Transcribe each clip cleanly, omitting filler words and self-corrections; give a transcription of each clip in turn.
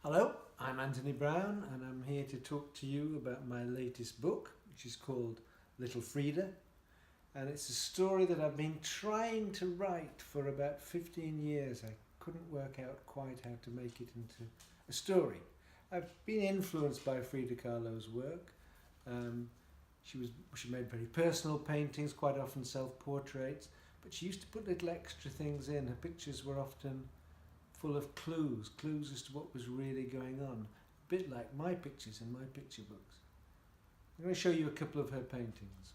Hello, I'm Anthony Browne and I'm here to talk to you about my latest book, which is called Little Frida. And it's a story that I've been trying to write for about 15 years. I couldn't work out quite how to make it into a story. I've been influenced by Frida Kahlo's work. She made very personal paintings, quite often self-portraits, but she used to put little extra things in. Her pictures were often full of clues as to what was really going on. A bit like my pictures in my picture books. I'm going to show you a couple of her paintings.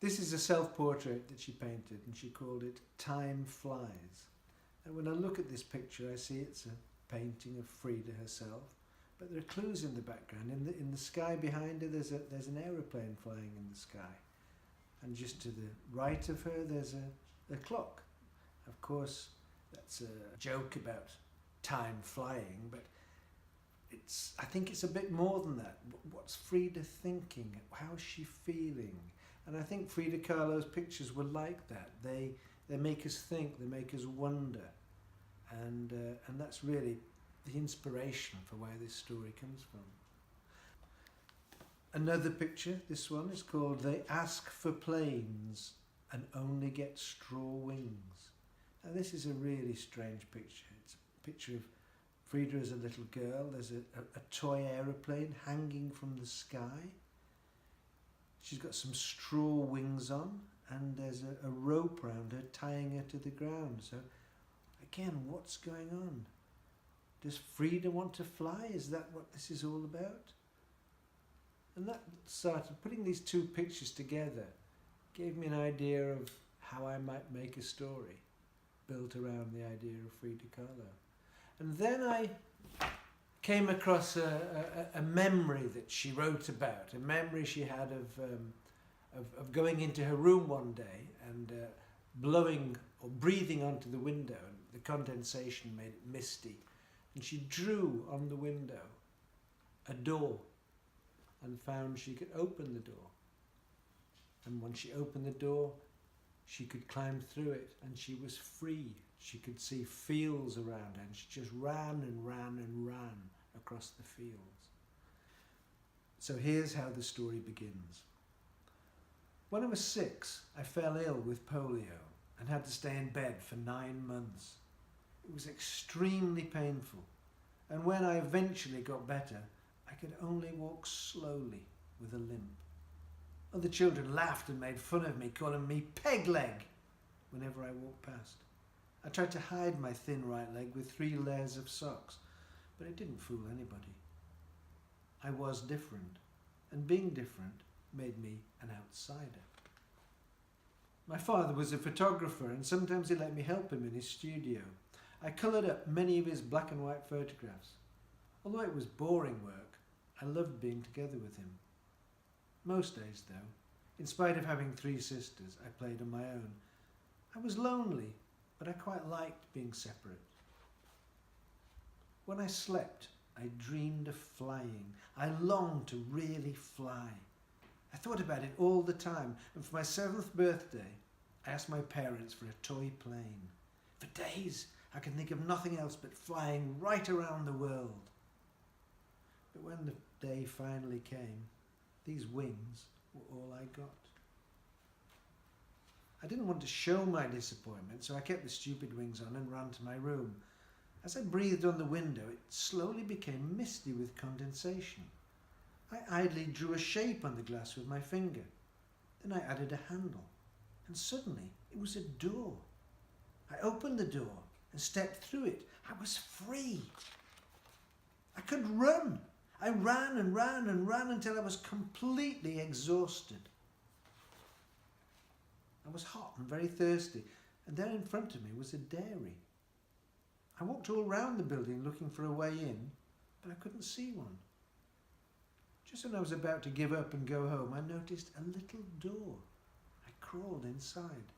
This is a self-portrait that she painted and she called it Time Flies. And when I look at this picture I see it's a painting of Frida herself, but there are clues in the background. In the sky behind her there's an aeroplane flying in the sky. And just to the right of her there's a clock. Of course that's a joke about time flying, but I think it's a bit more than that. What's Frida thinking? How's she feeling? And I think Frida Kahlo's pictures were like that. They make us think, they make us wonder, and that's really the inspiration for where this story comes from. Another picture, this one, is called They Ask for Planes and Only Get Straw Wings. Now this is a really strange picture. It's a picture of Frida as a little girl. There's a toy aeroplane hanging from the sky. She's got some straw wings on and there's a rope around her tying her to the ground. So again, what's going on? Does Frida want to fly? Is that what this is all about? And that started, putting these two pictures together gave me an idea of how I might make a story built around the idea of Frida Kahlo. And then I came across a memory that she wrote about, a memory she had of going into her room one day and blowing or breathing onto the window, and the condensation made it misty. And she drew on the window a door and found she could open the door. And when she opened the door, she could climb through it and she was free. She could see fields around her and she just ran and ran and ran across the fields. So here's how the story begins. When I was 6, I fell ill with polio and had to stay in bed for 9 months. It was extremely painful, and when I eventually got better, I could only walk slowly with a limp. Other children laughed and made fun of me, calling me peg leg whenever I walked past. I tried to hide my thin right leg with 3 layers of socks, but it didn't fool anybody. I was different, and being different made me an outsider. My father was a photographer and sometimes he let me help him in his studio. I coloured up many of his black and white photographs. Although it was boring work, I loved being together with him. Most days though, in spite of having 3 sisters, I played on my own. I was lonely, but I quite liked being separate. When I slept, I dreamed of flying. I longed to really fly. I thought about it all the time, and for my 7th birthday, I asked my parents for a toy plane. For days, I could think of nothing else but flying right around the world. But when the day finally came, these wings were all I got. I didn't want to show my disappointment, so I kept the stupid wings on and ran to my room. As I breathed on the window, it slowly became misty with condensation. I idly drew a shape on the glass with my finger. Then I added a handle, and suddenly it was a door. I opened the door and stepped through it. I was free. I could run. I ran and ran and ran until I was completely exhausted. I was hot and very thirsty, and there in front of me was a dairy. I walked all round the building looking for a way in, but I couldn't see one. Just when I was about to give up and go home, I noticed a little door. I crawled inside.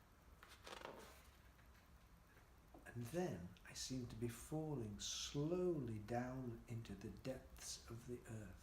And then I seemed to be falling slowly down into the depths of the earth.